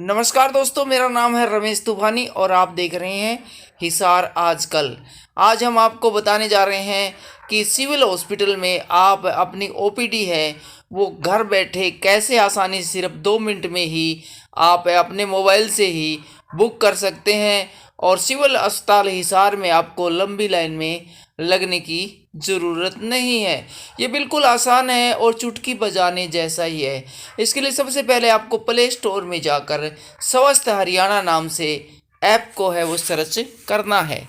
नमस्कार दोस्तों, मेरा नाम है रमेश तूफानी और आप देख रहे हैं हिसार आजकल। आज हम आपको बताने जा रहे हैं कि सिविल हॉस्पिटल में आप अपनी ओपीडी है वो घर बैठे कैसे आसानी से सिर्फ 2 मिनट में ही आप अपने मोबाइल से ही बुक कर सकते हैं। और सिविल अस्पताल हिसार में आपको लंबी लाइन में लगने की ज़रूरत नहीं है। ये बिल्कुल आसान है और चुटकी बजाने जैसा ही है। इसके लिए सबसे पहले आपको प्ले स्टोर में जाकर स्वस्थ हरियाणा नाम से ऐप को है वो सर्च करना है।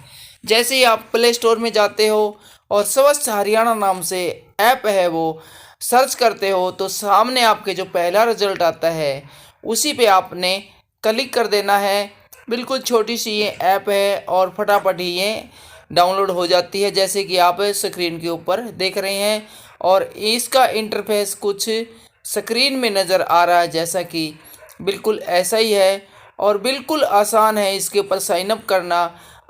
जैसे ही आप प्ले स्टोर में जाते हो और स्वस्थ हरियाणा नाम से ऐप है वो सर्च करते हो तो सामने आपके जो पहला रिजल्ट आता है उसी पे आपने क्लिक कर देना है। बिल्कुल छोटी सी ये ऐप है और फटाफट ही ये डाउनलोड हो जाती है, जैसे कि आप स्क्रीन के ऊपर देख रहे हैं। और इसका इंटरफेस कुछ स्क्रीन में नज़र आ रहा है, जैसा कि बिल्कुल ऐसा ही है और बिल्कुल आसान है इसके ऊपर साइन अप करना।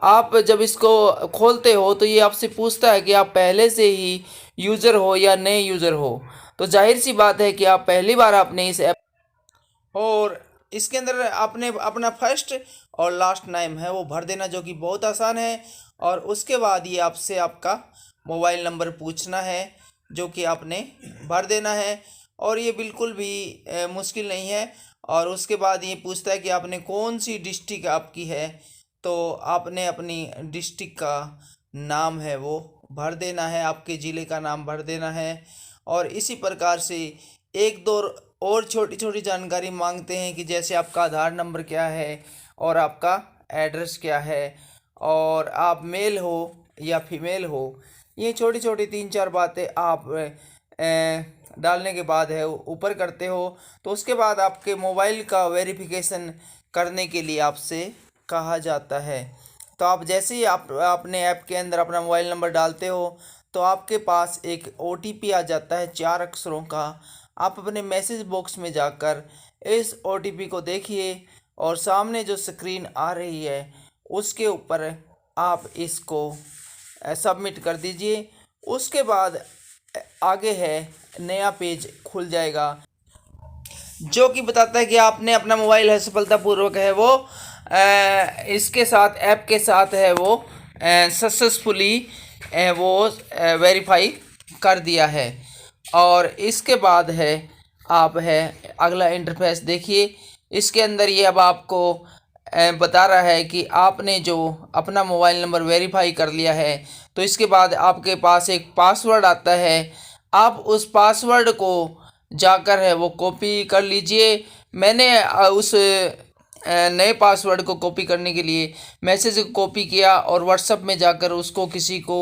आप जब इसको खोलते हो तो ये आपसे पूछता है कि आप पहले से ही यूज़र हो या नए यूज़र हो। तो जाहिर सी बात है कि आप पहली बार आपने इस ऐप और इसके अंदर आपने अपना फर्स्ट और लास्ट नेम है वो भर देना, जो कि बहुत आसान है। और उसके बाद ये आपसे आपका मोबाइल नंबर पूछना है जो कि आपने भर देना है। और ये बिल्कुल भी मुश्किल नहीं है। और उसके बाद ये पूछता है कि आपने कौन सी डिस्ट्रिक्ट आपकी है, तो आपने अपनी डिस्ट्रिक्ट का नाम है वो भर देना है, आपके ज़िले का नाम भर देना है। और इसी प्रकार से एक दो और छोटी छोटी जानकारी मांगते हैं कि जैसे आपका आधार नंबर क्या है और आपका एड्रेस क्या है और आप मेल हो या फीमेल हो। ये छोटी छोटी 3-4 बातें आप डालने के बाद है ऊपर करते हो तो उसके बाद आपके मोबाइल का वेरिफिकेशन करने के लिए आपसे कहा जाता है। तो आप जैसे ही आप अपने ऐप के अंदर अपना मोबाइल नंबर डालते हो तो आपके पास एक ओटीपी आ जाता है 4 अक्षरों का। आप अपने मैसेज बॉक्स में जाकर इस ओटीपी को देखिए और सामने जो स्क्रीन आ रही है उसके ऊपर आप इसको सबमिट कर दीजिए। उसके बाद आगे है नया पेज खुल जाएगा जो कि बताता है कि आपने अपना मोबाइल है सफलतापूर्वक है वो इसके साथ ऐप के साथ है वो सक्सेसफुली वो वेरीफाई कर दिया है। और इसके बाद है आप है अगला इंटरफेस देखिए। इसके अंदर ये अब आपको बता रहा है कि आपने जो अपना मोबाइल नंबर वेरीफाई कर लिया है तो इसके बाद आपके पास एक पासवर्ड आता है। आप उस पासवर्ड को जाकर है वो कॉपी कर लीजिए। मैंने उस नए पासवर्ड को कॉपी करने के लिए मैसेज को कॉपी किया और व्हाट्सएप में जाकर उसको किसी को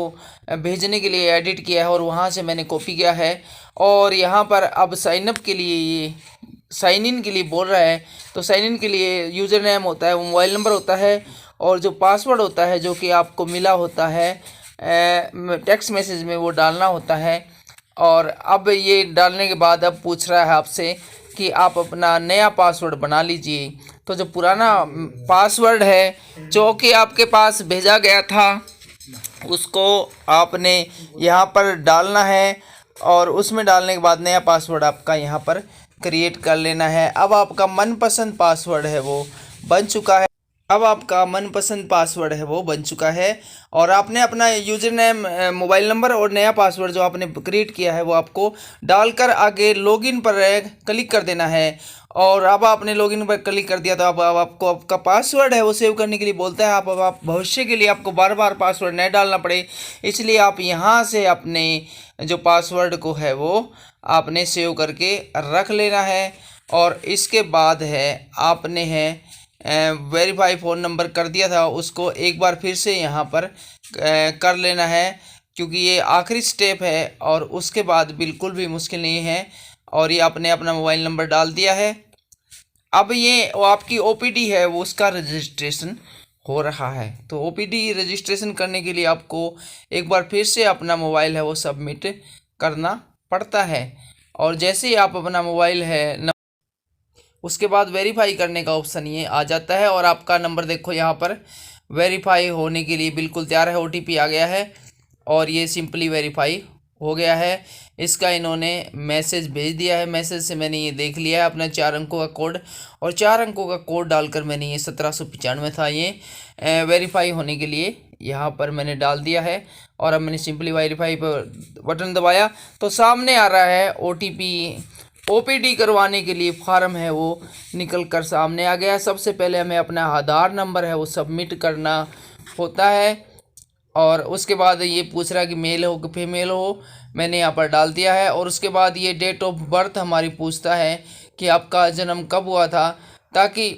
भेजने के लिए एडिट किया है और वहाँ से मैंने कॉपी किया है। और यहाँ पर अब साइन अप के लिए ये साइन इन के लिए बोल रहा है। तो साइन इन के लिए यूज़र नेम होता है, वो मोबाइल नंबर होता है और जो पासवर्ड होता है जो कि आपको मिला होता है टेक्स्ट मैसेज में वो डालना होता है। और अब ये डालने के बाद अब पूछ रहा है आपसे कि आप अपना नया पासवर्ड बना लीजिए। तो जो पुराना पासवर्ड है जो कि आपके पास भेजा गया था उसको आपने यहाँ पर डालना है और उसमें डालने के बाद नया पासवर्ड आपका यहाँ पर क्रिएट कर लेना है। अब आपका मनपसंद पासवर्ड है वो बन चुका है। अब आपका मनपसंद पासवर्ड है वो बन चुका है और आपने अपना यूज़र नेम मोबाइल नंबर और नया पासवर्ड जो आपने क्रिएट किया है वो आपको डालकर आगे लॉगिन पर क्लिक कर देना है। और अब आपने लॉगिन पर क्लिक कर दिया तो अब आपको आपका पासवर्ड है वो सेव करने के लिए बोलता है। आप भविष्य के लिए आपको बार बार पासवर्ड नहीं डालना पड़े, इसलिए आप यहाँ से अपने जो पासवर्ड को है वो आपने सेव करके रख लेना है। और इसके बाद है आपने है वेरीफाई फ़ोन नंबर कर दिया था उसको एक बार फिर से यहाँ पर कर लेना है, क्योंकि ये आखिरी स्टेप है और उसके बाद बिल्कुल भी मुश्किल नहीं है। और ये आपने अपना मोबाइल नंबर डाल दिया है। अब ये वो आपकी ओपीडी है वो उसका रजिस्ट्रेशन हो रहा है। तो ओपीडी रजिस्ट्रेशन करने के लिए आपको एक बार फिर से अपना मोबाइल है वो सबमिट करना पड़ता है। और जैसे ही आप अपना मोबाइल है उसके बाद वेरीफाई करने का ऑप्शन ये आ जाता है और आपका नंबर देखो यहाँ पर वेरीफाई होने के लिए बिल्कुल तैयार है। ओटीपी आ गया है और ये सिंपली वेरीफाई हो गया है। इसका इन्होंने मैसेज भेज दिया है। मैसेज से मैंने ये देख लिया है अपना 4 अंकों का कोड, और 4 अंकों का कोड डालकर मैंने ये 1795 था ये वेरीफाई होने के लिए यहाँ पर मैंने डाल दिया है। और अब मैंने सिंपली वेरीफाई पर बटन दबाया तो सामने आ रहा है ओपीडी करवाने के लिए फार्म है वो निकल कर सामने आ गया। सबसे पहले हमें अपना आधार नंबर है वो सबमिट करना होता है, और उसके बाद ये पूछ रहा है कि मेल हो कि फीमेल हो, मैंने यहाँ पर डाल दिया है। और उसके बाद ये डेट ऑफ बर्थ हमारी पूछता है कि आपका जन्म कब हुआ था, ताकि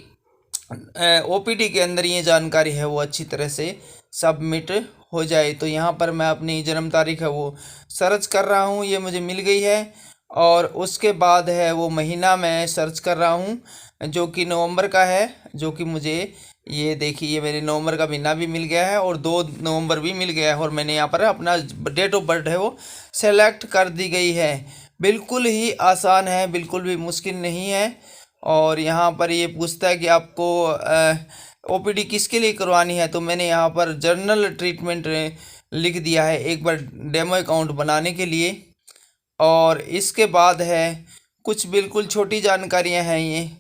ओपीडी के अंदर ये जानकारी है वो अच्छी तरह से सबमिट हो जाए। तो यहाँ पर मैं अपनी जन्म तारीख है वो सर्च कर रहा हूँ, ये मुझे मिल गई है। और उसके बाद है वो महीना मैं सर्च कर रहा हूँ जो कि नवंबर का है, जो कि मुझे ये देखिए ये मेरे नवंबर का महीना भी मिल गया है और 2 नवंबर भी मिल गया है। और मैंने यहाँ पर अपना डेट ऑफ बर्थ है वो सेलेक्ट कर दी गई है। बिल्कुल ही आसान है, बिल्कुल भी मुश्किल नहीं है। और यहाँ पर ये पूछता है कि आपको ओपीडी किसके लिए करवानी है, तो मैंने यहाँ पर जनरल ट्रीटमेंट लिख दिया है एक बार डेमो अकाउंट बनाने के लिए। और इसके बाद है कुछ बिल्कुल छोटी जानकारियां हैं ये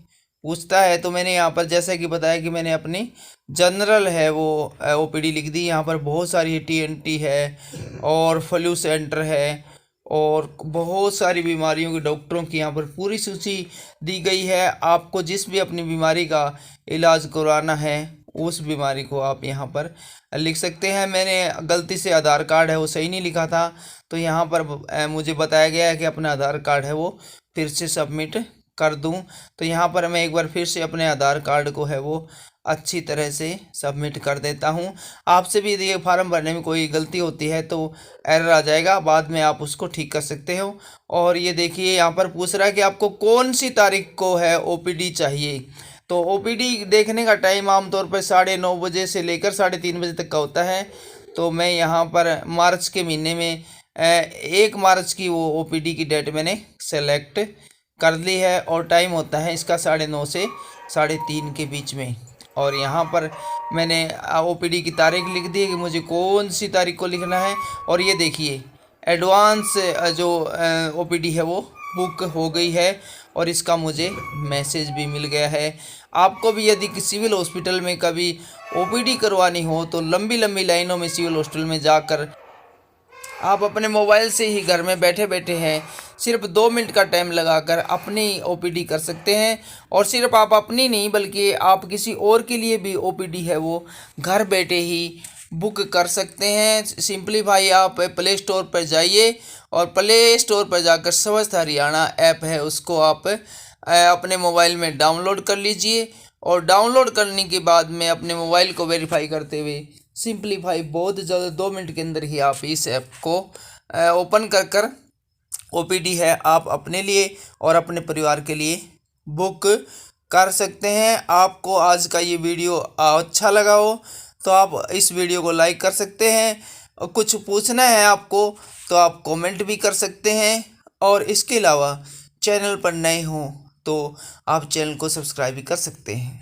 पूछता है, तो मैंने यहाँ पर जैसा कि बताया कि मैंने अपनी जनरल है वो ओपीडी लिख दी। यहाँ पर बहुत सारी टीएनटी है और फ्लू सेंटर है और बहुत सारी बीमारियों के डॉक्टरों की यहाँ पर पूरी सूची दी गई है। आपको जिस भी अपनी बीमारी का इलाज करवाना है उस बीमारी को आप यहाँ पर लिख सकते हैं। मैंने गलती से आधार कार्ड है वो सही नहीं लिखा था, तो यहाँ पर मुझे बताया गया है कि अपना आधार कार्ड है वो फिर से सबमिट कर दूं। तो यहाँ पर मैं एक बार फिर से अपने आधार कार्ड को है वो अच्छी तरह से सबमिट कर देता हूँ। आपसे भी यदि ये फार्म भरने में कोई गलती होती है तो एरर आ जाएगा, बाद में आप उसको ठीक कर सकते हो। और ये देखिए यहाँ पर पूछ रहा है कि आपको कौन सी तारीख को है ओपीडी चाहिए। तो ओपीडी देखने का टाइम आमतौर पर 9:30 बजे से लेकर 3:30 बजे तक का होता है। तो मैं यहाँ पर मार्च के महीने में 1 मार्च की वो ओपीडी की डेट मैंने सेलेक्ट कर ली है और टाइम होता है इसका 9:30 से 3:30 के बीच में। और यहाँ पर मैंने ओपीडी की तारीख लिख दी है कि मुझे कौन सी तारीख को लिखना है। और ये देखिए एडवांस जो ओपीडी है वो बुक हो गई है और इसका मुझे मैसेज भी मिल गया है। आपको भी यदि सिविल हॉस्पिटल में कभी ओपीडी करवानी हो तो लंबी लंबी लाइनों में सिविल हॉस्पिटल में जाकर आप अपने मोबाइल से ही घर में बैठे बैठे हैं सिर्फ 2 मिनट का टाइम लगाकर अपनी ओपीडी कर सकते हैं। और सिर्फ आप अपनी नहीं बल्कि आप किसी और के लिए भी ओपीडी है वो घर बैठे ही बुक कर सकते हैं। सिंपली भाई आप प्ले स्टोर पर जाइए और प्ले स्टोर पर जाकर स्वस्थ हरियाणा ऐप है उसको आप अपने मोबाइल में डाउनलोड कर लीजिए। और डाउनलोड करने के बाद में अपने मोबाइल को वेरीफाई करते हुए सिंपली भाई बहुत ज़्यादा 2 मिनट के अंदर ही आप इस ऐप को ओपन कर ओपीडी है आप अपने लिए और अपने परिवार के लिए बुक कर सकते हैं। आपको आज का ये वीडियो अच्छा लगा हो तो आप इस वीडियो को लाइक कर सकते हैं, और कुछ पूछना है आपको तो आप कमेंट भी कर सकते हैं। और इसके अलावा चैनल पर नए हों तो आप चैनल को सब्सक्राइब भी कर सकते हैं।